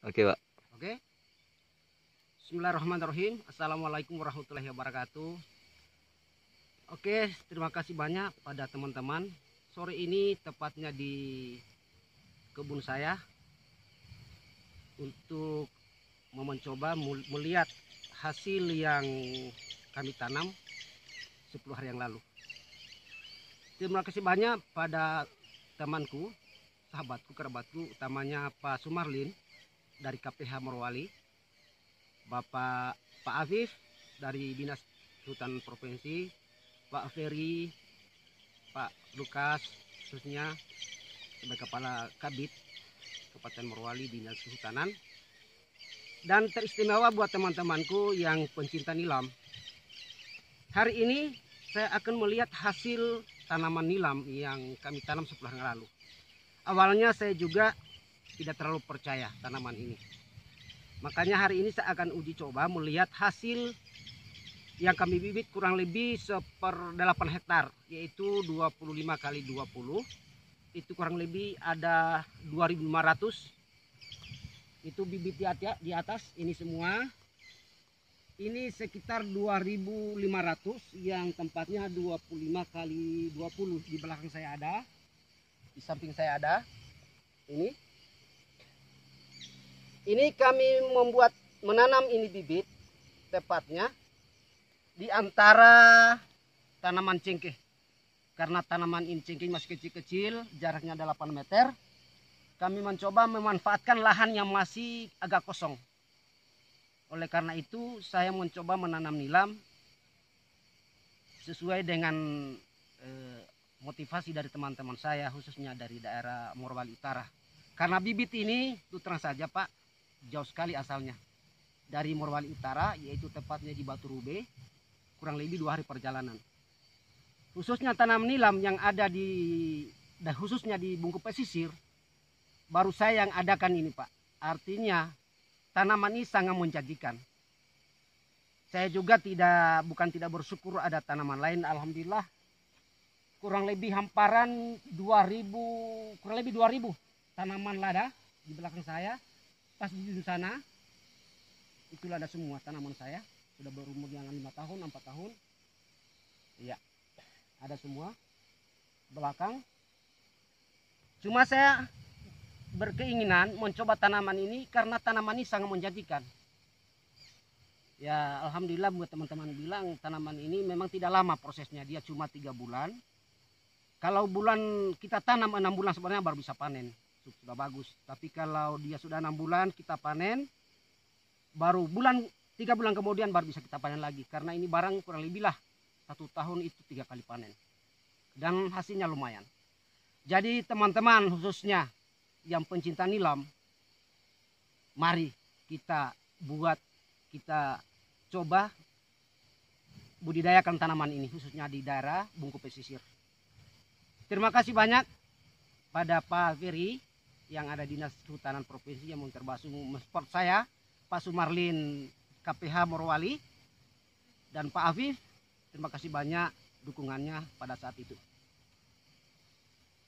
Oke, Pak. Oke. Bismillahirrahmanirrahim. Assalamualaikum warahmatullahi wabarakatuh. Oke, terima kasih banyak pada teman-teman. Sore ini tepatnya di kebun saya untuk mencoba melihat hasil yang kami tanam 10 hari yang lalu. Terima kasih banyak pada temanku, sahabatku, kerabatku, utamanya Pak Sumarlin dari KPH Morowali, Pak Afif dari Dinas Hutan Provinsi, Pak Ferry, Pak Lukas, khususnya sebagai Kepala Kabid Kabupaten Morowali Dinas Kehutanan, dan teristimewa buat teman-temanku yang pencinta nilam. Hari ini saya akan melihat hasil tanaman nilam yang kami tanam 10 hari lalu. Awalnya saya juga tidak terlalu percaya tanaman ini. Makanya hari ini saya akan uji coba melihat hasil yang kami bibit kurang lebih 1/8 hektar, yaitu 25 kali 20. Itu kurang lebih ada 2.500. Itu bibit di atas ini semua. Ini sekitar 2.500 yang tempatnya 25 kali 20. Di belakang saya ada, di samping saya ada. Ini kami menanam ini bibit tepatnya di antara tanaman cengkeh. Karena tanaman ini cengkeh masih kecil-kecil, jaraknya ada 8 meter. Kami mencoba memanfaatkan lahan yang masih agak kosong. Oleh karena itu saya mencoba menanam nilam sesuai dengan motivasi dari teman-teman saya, khususnya dari daerah Morowali Utara. Karena bibit ini itu terang saja Pak, jauh sekali asalnya dari Morowali Utara, yaitu tepatnya di Batu Rube, kurang lebih 2 hari perjalanan. Khususnya tanam nilam yang ada khususnya di Bungku Pesisir, baru saya yang adakan ini Pak. Artinya tanaman ini sangat menjanjikan. Saya juga bukan tidak bersyukur ada tanaman lain. Alhamdulillah kurang lebih hamparan 2.000 tanaman lada di belakang saya. Pas di sana itu lada semua tanaman saya, sudah berumur yang 5 tahun, 4 tahun. Iya, ada semua belakang. Cuma saya berkeinginan mencoba tanaman ini karena tanaman ini sangat menjanjikan. Ya alhamdulillah buat teman-teman bilang tanaman ini memang tidak lama prosesnya, dia cuma 3 bulan. Kalau kita tanam 6 bulan sebenarnya baru bisa panen, sudah bagus. Tapi kalau dia sudah 6 bulan kita panen, baru 3 bulan kemudian baru bisa kita panen lagi. Karena ini barang kurang lebih lah 1 tahun itu 3 kali panen. Dan hasilnya lumayan. Jadi teman-teman khususnya yang pencinta nilam, mari kita coba budidayakan tanaman ini khususnya di daerah Bungku Pesisir. Terima kasih banyak pada Pak Ferry yang ada Dinas Kehutanan Provinsi yang termasuk mensupport saya, Pak Sumarlin KPH Morowali, dan Pak Afif. Terima kasih banyak dukungannya pada saat itu.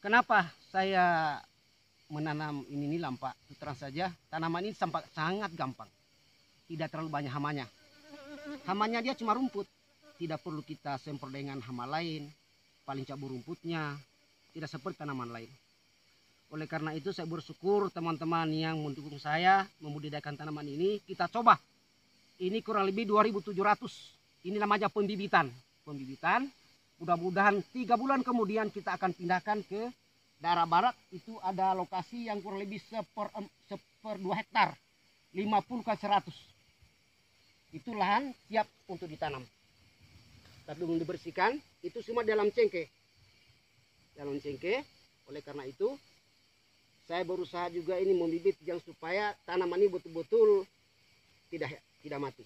Kenapa saya menanam ini nilam Pak? Terang saja tanaman ini sangat gampang, tidak terlalu banyak hamanya. Hamanya dia cuma rumput, tidak perlu kita semprot dengan hama lain, paling cabur rumputnya, tidak seperti tanaman lain. Oleh karena itu saya bersyukur teman-teman yang mendukung saya membudidayakan tanaman ini. Kita coba, ini kurang lebih 2.700, ini namanya pembibitan. Mudah-mudahan 3 bulan kemudian kita akan pindahkan ke daerah barat. Itu ada lokasi yang kurang lebih 1/2 hektar, 50 kali 100. Itu lahan siap untuk ditanam. Tapi belum dibersihkan, itu semua dalam cengkeh. Oleh karena itu saya berusaha juga ini membibit yang supaya tanaman ini betul-betul tidak mati.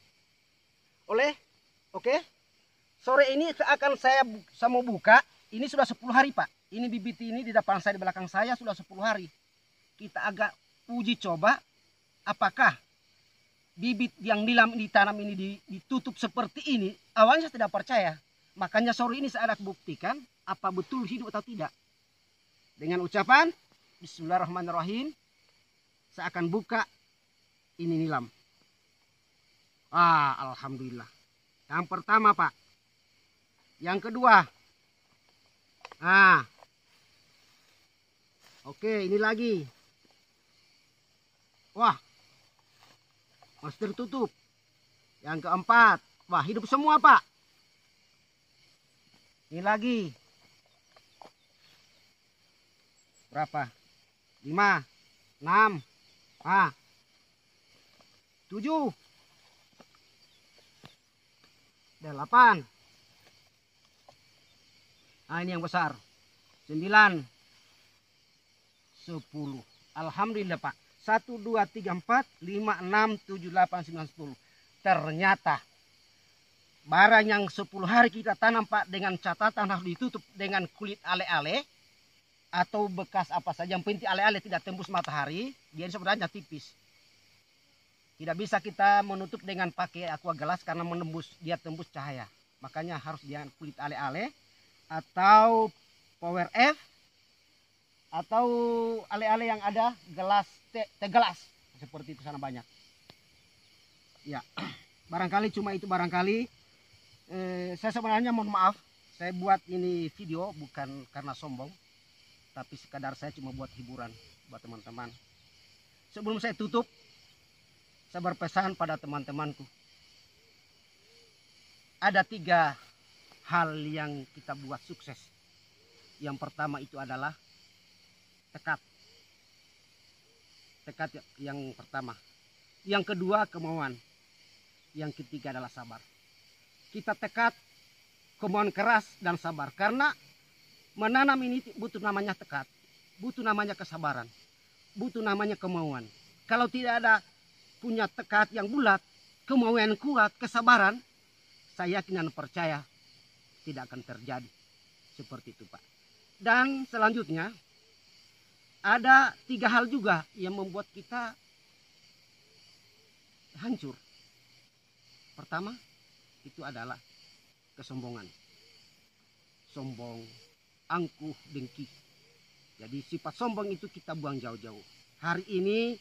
Oke. Sore ini saya mau buka. Ini sudah 10 hari Pak. Ini bibit ini di depan saya, di belakang saya sudah 10 hari. Kita agak uji coba apakah bibit yang nilam ditanam ini ditutup seperti ini. Awalnya saya tidak percaya. Makanya sore ini saya akan buktikan apa betul hidup atau tidak. Dengan ucapan Bismillahirrahmanirrahim, saya akan buka ini nilam. Alhamdulillah. Yang pertama, Pak. Yang kedua. Oke, ini lagi. Wah, masih tertutup. Yang keempat. Wah, hidup semua, Pak. Ini lagi. Berapa? 5, 6, 7, 8. Ini yang besar. 9, 10. Alhamdulillah, Pak. 1, 2, 3, 4, 5, 6, 7, 8, 9, 10. Ternyata barang yang 10 hari kita tanam, Pak, dengan catatan harus ditutup dengan kulit ale-ale atau bekas apa saja. Yang penting ale-ale tidak tembus matahari. Dia sebenarnya tipis. Tidak bisa kita menutup dengan pakai aqua gelas karena dia tembus cahaya. Makanya harus dengan kulit ale-ale atau power F atau ale-ale yang ada gelas teh gelas seperti itu, sana banyak. Ya, barangkali cuma itu barangkali. Saya sebenarnya mohon maaf, saya buat ini video bukan karena sombong, tapi sekadar saya cuma buat hiburan buat teman-teman. Sebelum saya tutup, saya berpesan pada teman-temanku. Ada 3 hal yang kita buat sukses. Yang pertama itu adalah tekad. Tekad yang pertama. Yang kedua kemauan. Yang ketiga adalah sabar. Kita tekad, kemauan keras dan sabar. Karena menanam ini butuh namanya tekad, butuh namanya kesabaran, butuh namanya kemauan. Kalau tidak ada punya tekad yang bulat, kemauan kuat, kesabaran, saya yakin dan percaya tidak akan terjadi seperti itu, Pak. Dan selanjutnya ada 3 hal juga yang membuat kita hancur. Pertama itu adalah kesombongan, sombong, angkuh, dengki. Jadi sifat sombong itu kita buang jauh-jauh. Hari ini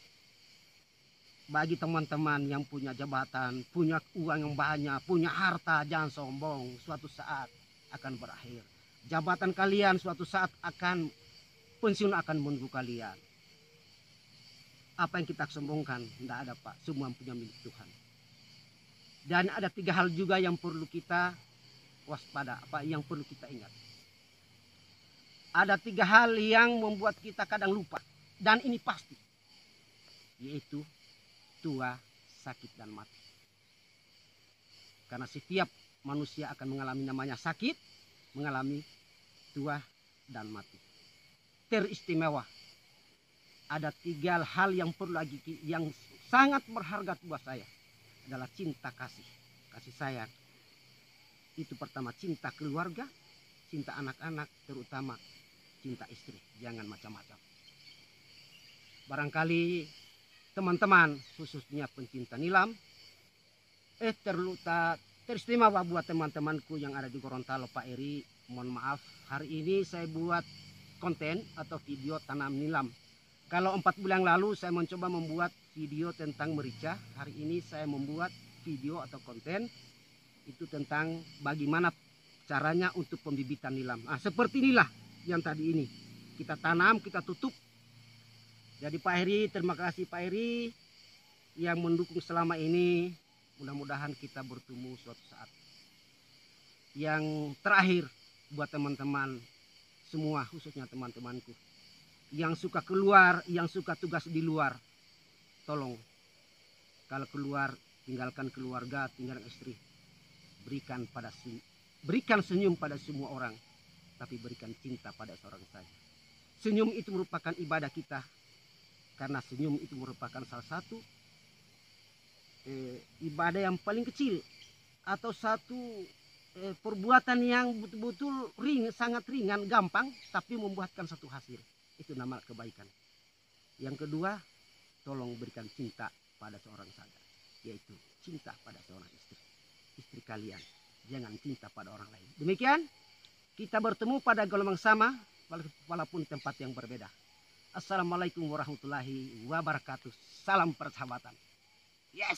bagi teman-teman yang punya jabatan, punya uang yang banyak, punya harta, jangan sombong. Suatu saat akan berakhir. Jabatan kalian suatu saat akan pensiun, akan menunggu kalian. Apa yang kita sombongkan? Tidak ada, Pak. Semua punya milik Tuhan. Dan ada 3 hal juga yang perlu kita waspada, yang perlu kita ingat. Ada 3 hal yang membuat kita kadang lupa. Dan ini pasti. Yaitu tua, sakit, dan mati. Karena setiap manusia akan mengalami namanya sakit, mengalami tua, dan mati. Teristimewa. Ada 3 hal yang perlu lagi, yang sangat berharga buat saya. Adalah cinta kasih sayang. Itu pertama, cinta keluarga, cinta anak-anak, terutama cinta istri. Jangan macam-macam. Barangkali teman-teman, khususnya pencinta nilam, teristimewa buat teman-temanku yang ada di Gorontalo, Pak Eri. Mohon maaf, hari ini saya buat konten atau video tanam nilam. Kalau 4 bulan lalu saya mencoba membuat video tentang merica, hari ini saya membuat video atau konten itu tentang bagaimana caranya untuk pembibitan nilam. Seperti inilah yang tadi ini. Kita tanam, kita tutup. Jadi Pak Heri, terima kasih Pak Heri yang mendukung selama ini. Mudah-mudahan kita bertemu suatu saat. Yang terakhir buat teman-teman semua, khususnya teman-temanku yang suka keluar, yang suka tugas di luar, tolong kalau keluar tinggalkan keluarga, tinggalkan istri, berikan senyum pada semua orang, tapi berikan cinta pada seorang saja. Senyum itu merupakan ibadah kita, karena senyum itu merupakan salah satu ibadah yang paling kecil atau satu perbuatan yang betul-betul sangat ringan, gampang, tapi membuahkan satu hasil. Itu nama kebaikan. Yang kedua, tolong berikan cinta pada seorang saja, yaitu cinta pada seorang istri kalian. Jangan cinta pada orang lain. Demikian, kita bertemu pada gelombang sama, walaupun tempat yang berbeda. Assalamualaikum warahmatullahi wabarakatuh. Salam persahabatan. Yes.